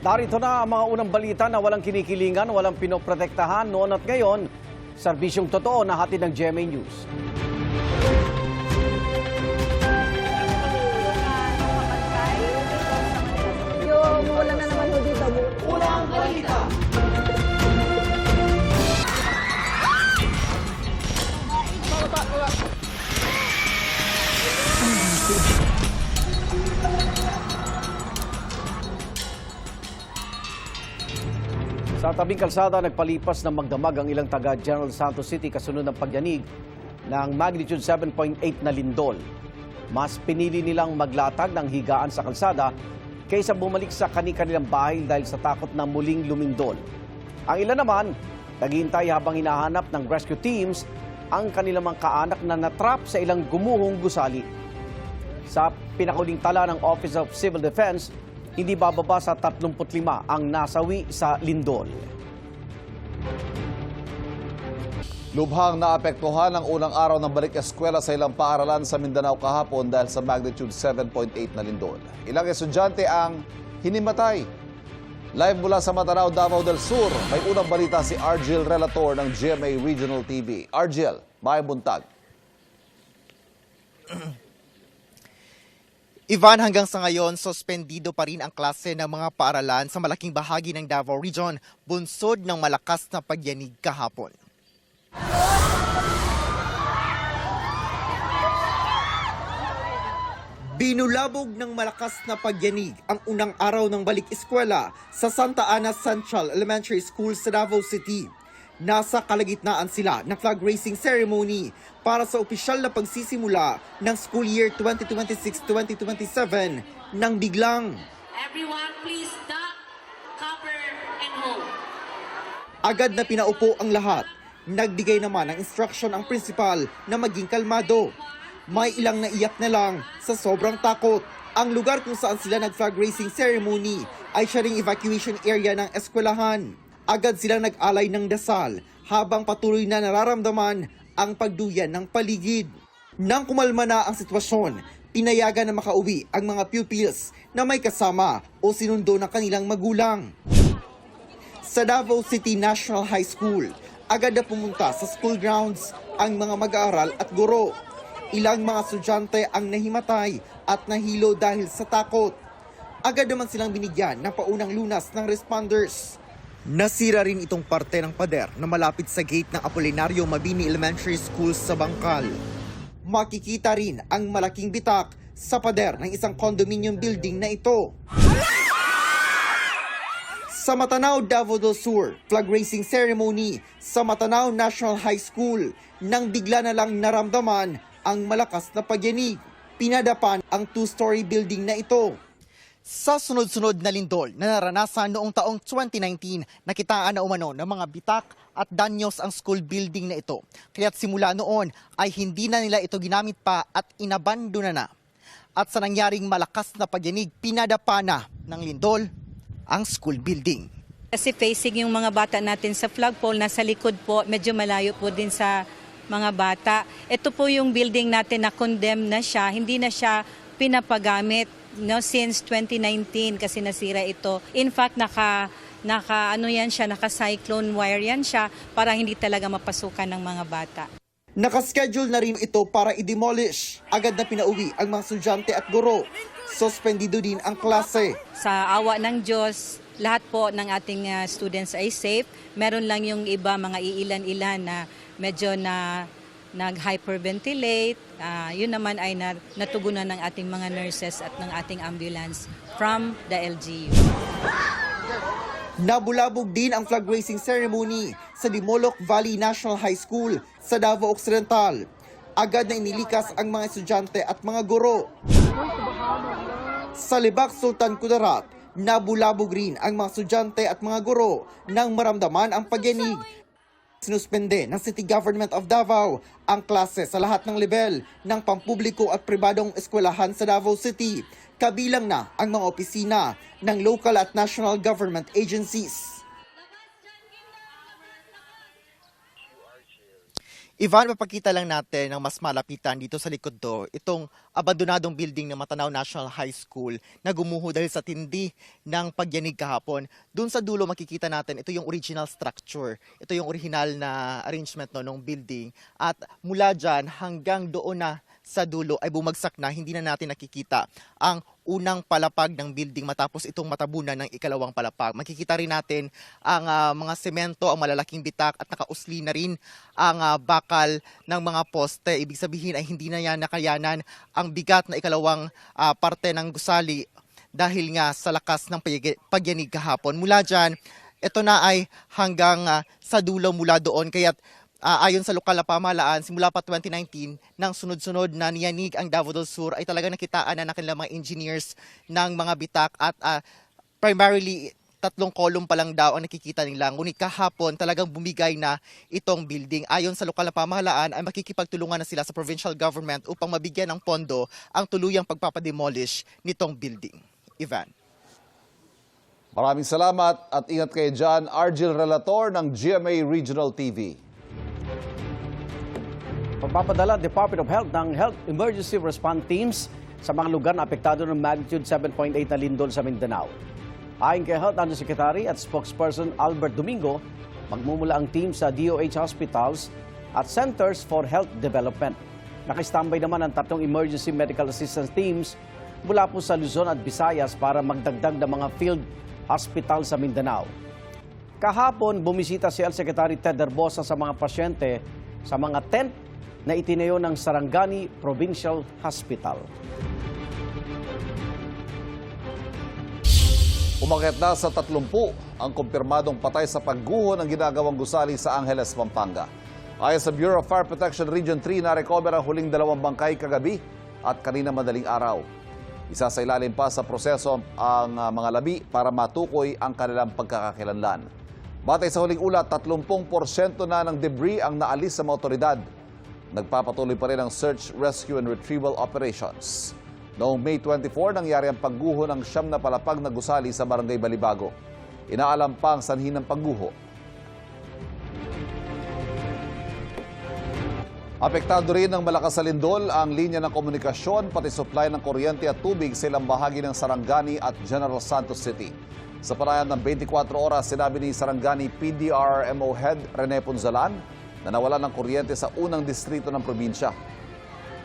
Narito na ang mga unang balita na walang kinikilingan, walang pinoprotektahan noon at ngayon. Serbisyong totoo na hatid ng GMA News. Yung wala na naman ho dito. Unang balita! Sa tabing kalsada, nagpalipas ng magdamag ang ilang taga General Santos City kasunod ng pagyanig ng magnitude 7.8 na lindol. Mas pinili nilang maglatag ng higaan sa kalsada kaysa bumalik sa kani-kanilang bahay dahil sa takot na muling lumindol. Ang ilan naman, naghihintay habang hinahanap ng rescue teams ang kanilang mga kaanak na natrap sa ilang gumuhong gusali. Sa pinakahuling tala ng Office of Civil Defense, hindi bababa sa 35 ang nasawi sa lindol. Lubhang naapektuhan ang unang araw ng balik eskwela sa ilang paaralan sa Mindanao kahapon dahil sa magnitude 7.8 na lindol. Ilang estudyante ang hinimatay. Live mula sa Matarao, Davao del Sur, may unang balita si Argel Relator ng GMA Regional TV. Argel, may buntag. Ivan, hanggang sa ngayon, suspendido pa rin ang klase ng mga paaralan sa malaking bahagi ng Davao Region, bunsod ng malakas na pagyanig kahapon. Binulabog ng malakas na pagyanig ang unang araw ng balik eskwela sa Santa Ana Central Elementary School sa Davao City. Nasa kalagitnaan sila ng flag raising ceremony para sa opisyal na pagsisimula ng school year 2026-2027 nang biglang Everyone, please duck, cover, and hold. agad na pinaupo ang lahat. Nagbigay naman ng instruction ang principal na maging kalmado. May ilang naiyak na lang sa sobrang takot. Ang lugar kung saan sila nag-flag raising ceremony ay siya ring evacuation area ng eskwelahan. Agad silang nag-alay ng dasal habang patuloy na nararamdaman ang pagduyan ng paligid. Nang kumalma na ang sitwasyon, pinayagan na makauwi ang mga pupils na may kasama o sinundo ng kanilang magulang. Sa Davao City National High School, agad na pumunta sa school grounds ang mga mag-aaral at guro. Ilang mga estudyante ang nahimatay at nahilo dahil sa takot. Agad naman silang binigyan ng paunang lunas ng responders. Nasira rin itong parte ng pader na malapit sa gate ng Apolinario Mabini Elementary School sa Bangkal. Makikita rin ang malaking bitak sa pader ng isang condominium building na ito. Sa Matanao, Davao del Sur, flag raising ceremony sa Matanao National High School nang bigla na lang naramdaman ang malakas na pagyanig. Pinadapan ang two-story building na ito. Sa sunod-sunod na lindol na naranasan noong taong 2019, nakitaan na umano ng mga bitak at danyos ang school building na ito. Kaya't simula noon ay hindi na nila ito ginamit pa at inabandona na. At sa nangyaring malakas na pagyanig, pinadapa na ng lindol ang school building. Kasi facing yung mga bata natin sa flagpole, nasa likod po, medyo malayo po din sa mga bata. Ito po yung building natin na condemn na siya, hindi na siya pinapagamit since 2019 kasi nasira ito. In fact, naka cyclone wire yan siya para hindi talaga mapasukan ng mga bata. Nakaschedule na rin ito para i-demolish. Agad na pinauwi ang mga estudyante at guro. Suspendido din ang klase. Sa awa ng Diyos, lahat po ng ating students ay safe. Meron lang yung iba, mga iilan-ilan na medyo nag-hyperventilate. Yun naman ay natugunan ng ating mga nurses at ng ating ambulance from the LGU. Nabulabog din ang flag raising ceremony sa Dimolok Valley National High School sa Davao Occidental. Agad na inilikas ang mga estudyante at mga guro. Sa Libak, Sultan Kudarat, nabulabog rin ang mga estudyante at mga guro nang maramdaman ang pagyanig. Sinuspende ng City Government of Davao ang klase sa lahat ng level ng pampubliko at pribadong eskwelahan sa Davao City, kabilang na ang mga opisina ng local at national government agencies. Ivan, mapakita lang natin ng mas malapitan dito sa likod do, itong abandonadong building ng Matanaw National High School na gumuho dahil sa tindi ng pagyanig kahapon. Doon sa dulo makikita natin, ito yung original structure. Ito yung original na arrangement ng building. At mula dyan hanggang doon na sa dulo ay bumagsak na, hindi na natin nakikita ang unang palapag ng building matapos itong matabunan ng ikalawang palapag. Makikita rin natin ang mga semento, ang malalaking bitak at nakausli na rin ang bakal ng mga poste. Ibig sabihin ay hindi na yan nakayanan ang bigat na ikalawang parte ng gusali dahil nga sa lakas ng pagyanig kahapon. Mula dyan, ito na ay hanggang sa dulo mula doon. Kaya ayon sa lokal na pamahalaan, simula pa 2019, nang sunod-sunod na niyanig ang Davao del Sur ay talaga nakitaan na ng kanilang mga engineers ng mga bitak at primarily 3 kolum pa lang daw ang nakikita nila. Ngunit kahapon talagang bumigay na itong building. Ayon sa lokal na pamahalaan ay makikipagtulungan na sila sa provincial government upang mabigyan ng pondo ang tuluyang pagpapademolish nitong building. Ivan. Maraming salamat at ingat kayo dyan. Argel Relator ng GMA Regional TV. Pagpapadala Department of Health ng Health Emergency Response Teams sa mga lugar na apektado ng magnitude 7.8 na lindol sa Mindanao. Ayon kay Health Undersecretary at Spokesperson Albert Domingo, magmumula ang team sa DOH hospitals at Centers for Health Development. Nakistambay naman ang 3 emergency medical assistance teams mula po sa Luzon at Visayas para magdagdag ng mga field hospital sa Mindanao. Kahapon, bumisita si Health Secretary Ted Herbosa sa mga pasyente sa mga tent na itinayo ng Sarangani Provincial Hospital. Umakyat na sa 30 ang kumpirmadong patay sa pagguho ng ginagawang gusali sa Angeles, Pampanga. Ayon sa Bureau of Fire Protection Region 3, na-recover ang huling 2 bangkay kagabi at kanina madaling araw. Isa sa ilalim pa sa proseso ang mga labi para matukoy ang kanilang pagkakakilanlan. Batay sa huling ulat, 30% na ng debris ang naalis sa mga otoridad. Nagpapatuloy pa rin ang search, rescue and retrieval operations. Noong May 24, nangyari ang pagguho ng 9 na palapag na gusali sa Barangay Balibago. Inaalam pa ang sanhi ng pagguho. Apektado rin ng malakas na lindol ang linya ng komunikasyon pati supply ng kuryente at tubig sa ilang bahagi ng Sarangani at General Santos City. Sa panayam ng 24 oras, sinabi ni Sarangani PDRMO Head Rene Punzalan na nawalan ng kuryente sa unang distrito ng probinsya.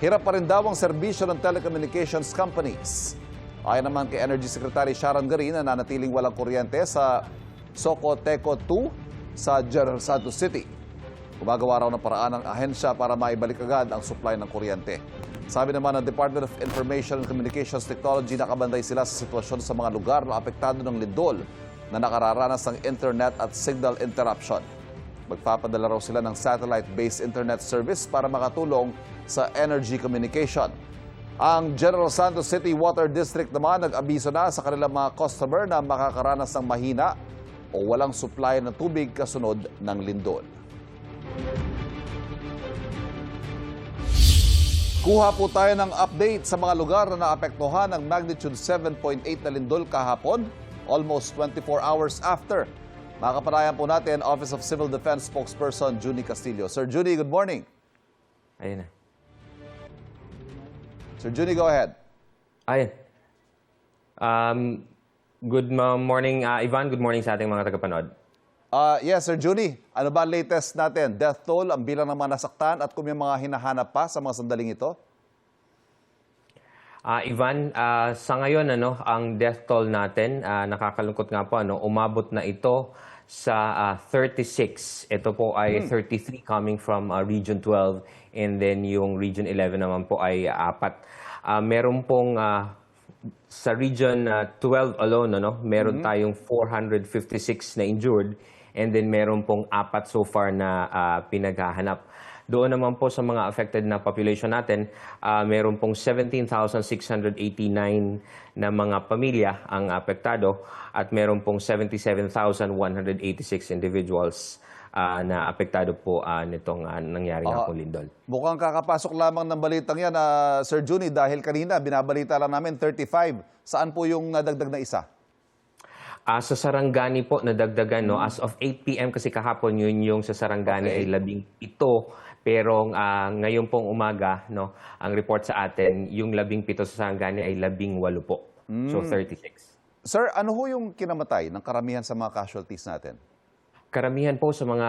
Hirap pa rin daw ang serbisyo ng telecommunications companies. Ayon naman kay Energy Secretary Sharon Garin na nanatiling walang kuryente sa Socoteco 2 sa General Santos City. Gumagawa raw ng paraan ng ahensya para maibalik agad ang supply ng kuryente. Sabi naman ng Department of Information and Communications Technology, nakabantay sila sa sitwasyon sa mga lugar na apektado ng lindol na nakararanas ng internet at signal interruption. Magpapadala raw sila ng satellite-based internet service para makatulong sa energy communication. Ang General Santos City Water District naman nag-abiso na sa kanilang mga customer na makakaranas ng mahina o walang supply ng tubig kasunod ng lindol. Kuha po tayo ng update sa mga lugar na naapektuhan ng magnitude 7.8 na lindol kahapon, almost 24 hours after. Makapanayan po natin Office of Civil Defense Spokesperson Junie Castillo. Sir Junie, good morning. Ayun na. Sir Junie, go ahead. Ayun. Good morning, Ivan. Good morning sa ating mga tagapanood. Yes, Sir Junie. Ano ba latest natin? Death toll, ang bilang ng mga nasaktan at kung may mga hinahanap pa sa mga sandaling ito? Ivan, sa ngayon ang death toll natin, nakakalungkot nga po, umabot na ito sa 36. Ito po ay 33 coming from Region 12 and then yung Region 11 naman po ay 4. Meron pong sa Region 12 alone, meron tayong 456 na injured and then meron pong 4 so far na pinaghahanap. Doon naman po sa mga affected na population natin, meron pong 17,689 na mga pamilya ang apektado at meron pong 77,186 individuals na apektado po nitong nangyari nga pong lindol. Mukhang kakapasok lamang ng balitang yan, Sir Junie, dahil kanina binabalita lang namin 35. Saan po yung nadagdag na isa? Sa Sarangani po, nadagdagan, as of 8 p.m. kasi kahapon, yun yung sa Sarangani ay 17. Pero ngayon pong umaga, no, ang report sa atin, yung 17 sa Sarangani ay 18 po. So 36. Sir, ano ho yung kinamatay ng karamihan sa mga casualties natin? Karamihan po sa mga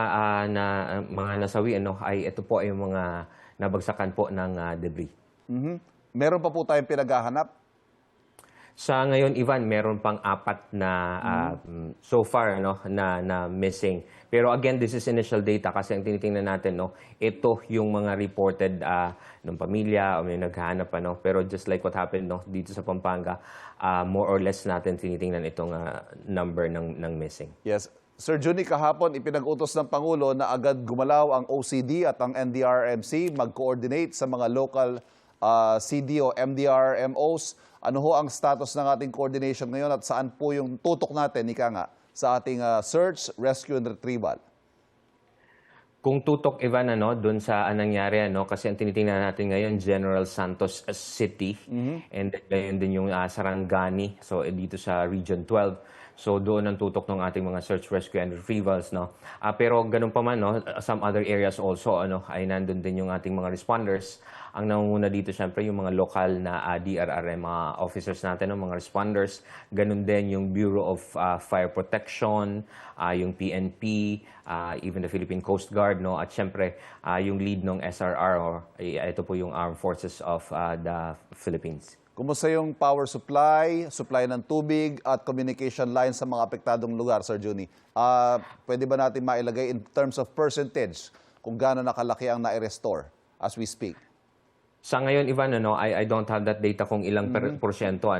mga nasawi ay ito po ay mga nabagsakan po ng debris. Meron pa po tayong pinaghahanap? Sa ngayon, Ivan, meron pang 4 na so far na missing. Pero again, this is initial data kasi ang tinitingnan natin, ito yung mga reported ng pamilya o may naghahanap pa. Pero just like what happened dito sa Pampanga, more or less natin tinitingnan itong number ng missing. Yes. Sir Juni, kahapon ipinag-utos ng Pangulo na agad gumalaw ang OCD at ang NDRMC mag-coordinate sa mga local CD o MDRMOs. Ano ho ang status ng ating coordination ngayon at saan po yung tutok natin, ika nga, sa ating search, rescue, and retrieval? Kung tutok, Ivan, doon sa nangyari, kasi ang tinitingnan natin ngayon, General Santos City, and then din yung Sarangani, so dito sa Region 12. So doon ang tutok ng ating mga search, rescue, and retrievals. Pero ganun pa man, some other areas also ay nandun din yung ating mga responders. Ang nangunguna dito, syempre, yung mga lokal na DRRM officers natin, mga responders. Ganun din yung Bureau of Fire Protection, yung PNP, even the Philippine Coast Guard, at syempre, yung lead ng SRR, ito po yung Armed Forces of the Philippines. Kumusta yung power supply, supply ng tubig at communication lines sa mga apektadong lugar, Sir Juni? Pwede ba natin mailagay in terms of percentage kung gaano nakalaki ang na-restore as we speak? Sa ngayon, Ivan, I don't have that data kung ilang porsyento,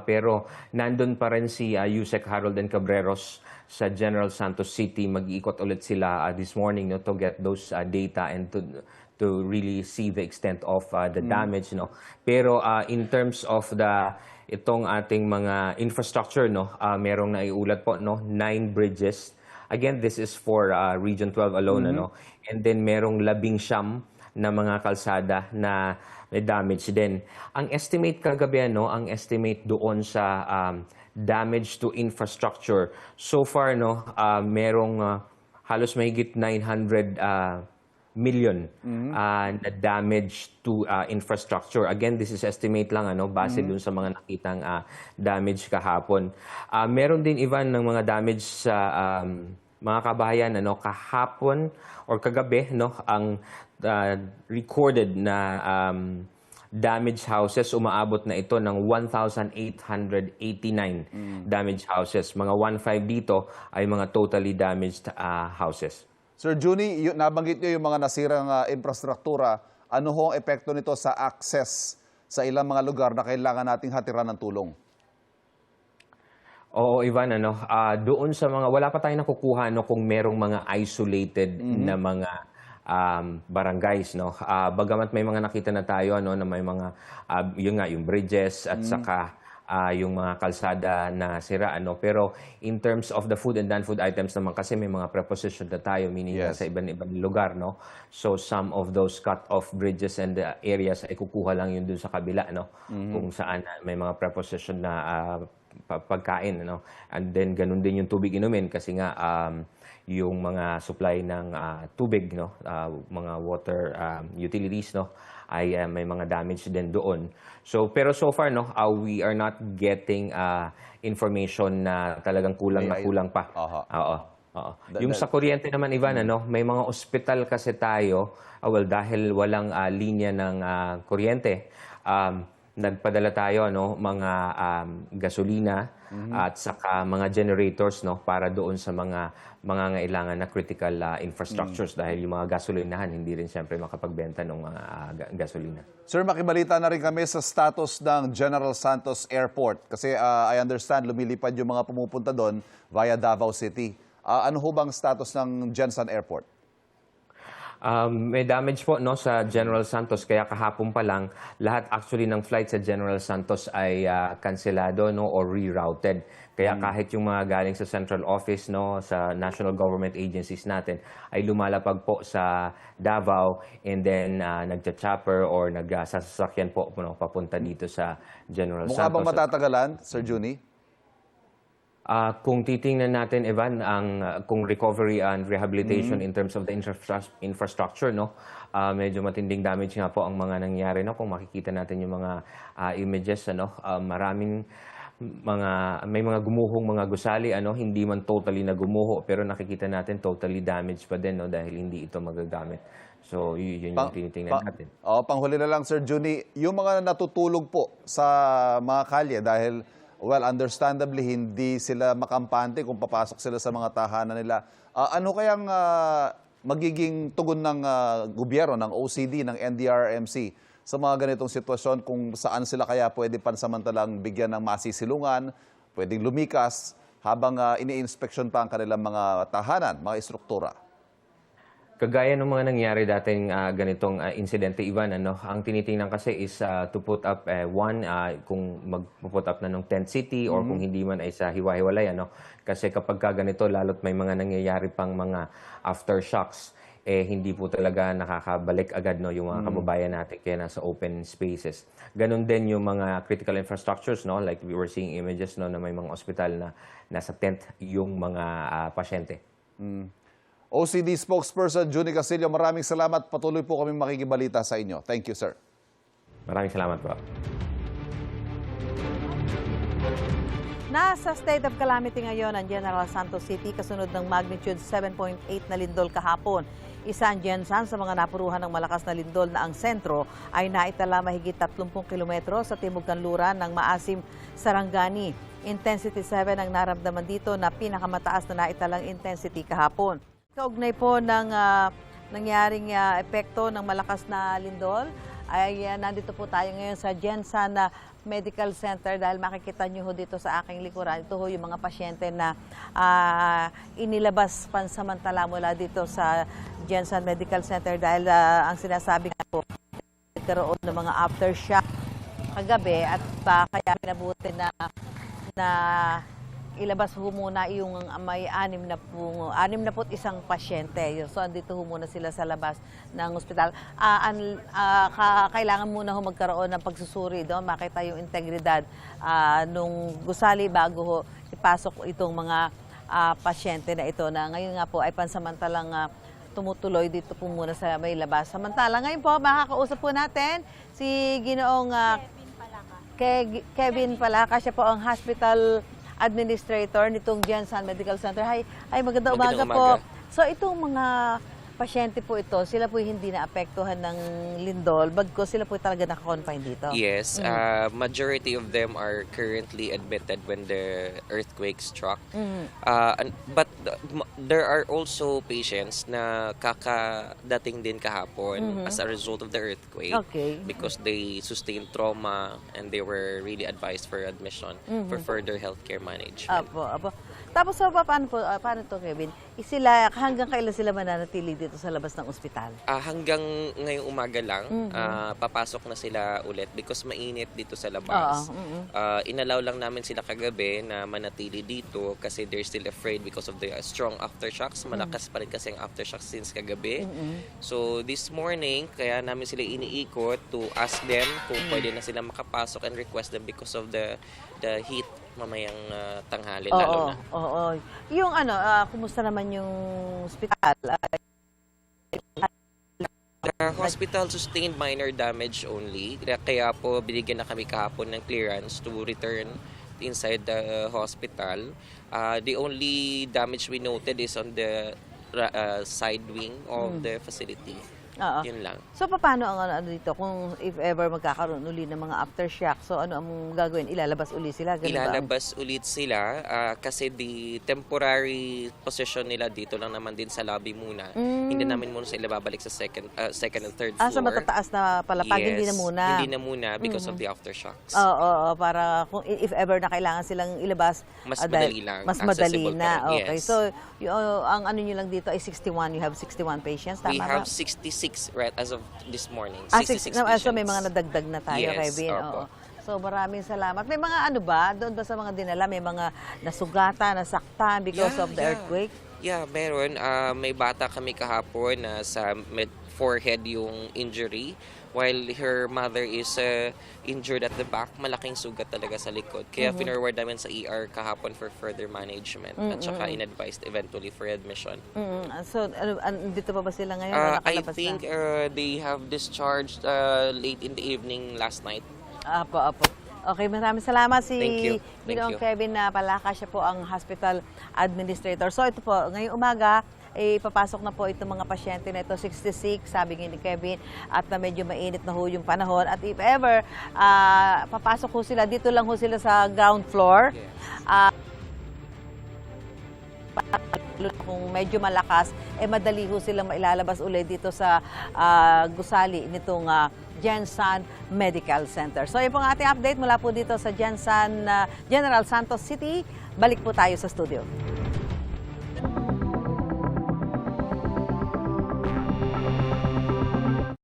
pero nandun pa rin si Yusek Harold and Cabreros sa General Santos City. Mag-iikot ulit sila this morning to get those data and to really see the extent of the damage. Pero in terms of itong ating mga infrastructure, merong naiulat po 9 bridges. Again, this is for Region 12 alone. And then merong 19 na mga kalsada na may damage din. Ang estimate kagabi, ang estimate doon sa damage to infrastructure, so far, merong halos mahigit 900 million na damage to infrastructure. Again, this is estimate lang, base dun sa mga nakitang damage kahapon. Meron din, Ivan, ng mga damage sa mga kabahayan, kahapon or kagabi, ang recorded na damaged houses, umaabot na ito ng 1,889 damaged houses. Mga 1,500 dito ay mga totally damaged houses. Sir Juni, nabanggit niyo yung mga nasirang infrastruktura. Ano ho ang epekto nito sa access sa ilang mga lugar na kailangan nating hatiran ng tulong? Oo, Ivan, doon sa mga, wala pa tayong nakukuha kung merong mga isolated na mga barangays, bagamat may mga nakita na tayo na may mga yung bridges at saka yung mga kalsada na sira, pero in terms of the food and non-food items naman kasi may mga preposition na tayo, meaning sa ibang lugar, so some of those cut-off bridges and areas ay kukuha lang yun dun sa kabila, kung saan may mga preposition na pagkain, and then ganun din yung tubig inumin kasi nga yung mga supply ng tubig, mga water utilities, ay may mga damage din doon. So pero so far we are not getting information na talagang kulang pa. Oo. Yung sa kuryente naman, Ivan, may mga ospital kasi tayo, dahil walang linya ng kuryente, nagpadala tayo mga gasolina at saka mga generators para doon sa mga ngailangan na critical infrastructures dahil yung mga gasolinahan hindi rin siyempre makapagbenta ng mga gasolina. Sir, makibalita na rin kami sa status ng General Santos Airport kasi I understand lumilipad yung mga pumupunta doon via Davao City. Ano ho bang status ng Gensan Airport? May damage po sa General Santos kaya kahapon pa lang lahat actually ng flight sa General Santos ay kanselado or rerouted. Kaya kahit yung mga galing sa central office sa national government agencies natin ay lumalapag po sa Davao and then nagcha-chopper or nagsasakyan po papunta dito sa General Mukha Santos. bang matatagalan, Sir Juni? Kung titingnan natin, Evan, kung recovery and rehabilitation in terms of the infrastructure, no, medyo matinding damage nga po ang mga nangyari. No? Kung makikita natin yung mga images, may mga gumuhong mga gusali, hindi man totally na gumuho, pero nakikita natin totally damaged pa din, no, dahil hindi ito magagamit. So, yun yung tinitingnan natin. Panghuli na lang, Sir Juni, yung mga natutulog po sa mga kalye dahil, well, understandably, hindi sila makampante kung papasok sila sa mga tahanan nila. Ano kayang magiging tugon ng gobyerno, ng OCD, ng NDRMC sa mga ganitong sitwasyon, kung saan sila kaya pwede pansamantalang bigyan ng masisilungan, pwedeng lumikas, habang ini-inspeksyon pa ang kanilang mga tahanan, mga istruktura? Kagaya ng mga nangyari dating ganitong insidente, Ivan, ang tinitingnan kasi is to put up kung mag-put up na ng tent city or kung hindi man ay sa hiwa-hiwalay. Kasi kapag ganito, lalo't may mga nangyayari pang mga aftershocks, hindi po talaga nakakabalik agad, no, yung mga kababayan natin kaya nasa open spaces. Ganon din yung mga critical infrastructures, no, like we were seeing images, no, na may mga ospital na nasa tent yung mga pasyente. OCD spokesperson Juni Casillo, maraming salamat. Patuloy po kaming makikibalita sa inyo. Thank you, sir. Maraming salamat po. Nasa state of calamity ngayon ang General Santos City kasunod ng magnitude 7.8 na lindol kahapon. Isa dyan sa mga napuruhan ng malakas na lindol na ang sentro ay naitala mahigit 30 kilometro sa timog kanluran ng Maasim, Sarangani. Intensity 7 ang naramdaman dito na pinakamataas na naitalang intensity kahapon. Kaugnay po ng nangyaring epekto ng malakas na lindol ay nandito po tayo ngayon sa Jensan Medical Center dahil makikita nyo ho dito sa aking likuran. Ito ho yung mga pasyente na inilabas pansamantala mula dito sa Jensan Medical Center dahil ang sinasabi nga po, nagkaroon ng mga aftershock kagabi at kaya pinabuti na ilabas ho muna yung may 61 pasyente. So, andito ho muna sila sa labas ng ospital. Kailangan muna ho magkaroon ng pagsusuri doon, makita yung integridad nung gusali bago ho ipasok itong mga pasyente na ito na ngayon nga po ay pansamantalang tumutuloy dito po muna sa may labas. Samantala, ngayon po, makakausap po natin si Ginoong Kevin Palaka. Siya po ang hospital administrator nitong Jensan Medical Center. Hi, magandang umaga po. So itong mga pasyente po ito, sila po hindi naapektuhan ng lindol, bagko sila po talaga naka-confine dito? Yes, majority of them are currently admitted when the earthquake struck. But there are also patients na kakadating din kahapon as a result of the earthquake because they sustained trauma and they were really advised for admission for further healthcare management. Apo. Tapos paano to, Kevin? Hanggang kailan sila mananatili dito sa labas ng ospital? Hanggang ngayong umaga lang, papasok na sila ulit because mainit dito sa labas. Inalaw lang namin sila kagabi na manatili dito kasi they're still afraid because of the strong aftershocks. Malakas pa rin kasi ang aftershocks since kagabi. So this morning, kaya namin sila iniikot to ask them kung pwede na sila makapasok and request them because of the heat mamayang tanghali lalo na. Yung kumusta naman yung ospital? The hospital sustained minor damage only. Kaya po binigyan na kami kahapon ng clearance to return inside the hospital. The only damage we noted is on the side wing of the facility. Yun lang. So, paano ang dito? Kung if ever magkakaroon uli ng mga aftershock, so ano ang gagawin? Ilalabas uli sila? Ilalabas ulit sila kasi the temporary position nila dito lang naman din sa lobby muna. Hindi namin muna sila babalik sa second and third floor. Sa matataas na palapag, yes, hindi na muna? Hindi na muna because of the aftershocks. Para kung if ever na kailangan silang ilabas, mas madali lang. Mas madali na. Okay, yes. so ang ano nyo lang dito ay 61. You have 61 patients, tama We ba? have 66 right as of this morning. 66 66 patients. So may mga nadagdag na tayo, Yes, Kevin. opo. So maraming salamat. May mga doon ba sa mga dinala, may mga nasugatan, nasaktan because of the earthquake? Yeah, meron. May bata kami kahapon na sa forehead yung injury, while her mother is injured at the back. Malaking sugat talaga sa likod. Kaya finorward namin sa ER kahapon for further management at saka in-advised eventually for admission. So, dito pa ba sila ngayon? O I nakalabas think na? they have discharged late in the evening last night. Apo. Okay, maraming salamat si Thank you. Ginoong Kevin na Palaka, siya po ang hospital administrator. So ito po, ngayong umaga, papasok na po itong mga pasyente na ito, 66, sabi ni Kevin, at na medyo mainit na ho yung panahon. At if ever, papasok ho sila, dito lang ho sila sa ground floor. Kung medyo malakas, madali ho silang mailalabas ulit dito sa gusali nitong Gensan Medical Center. So, yun po ang ating update mula po dito sa Gensan General Santos City. Balik po tayo sa studio.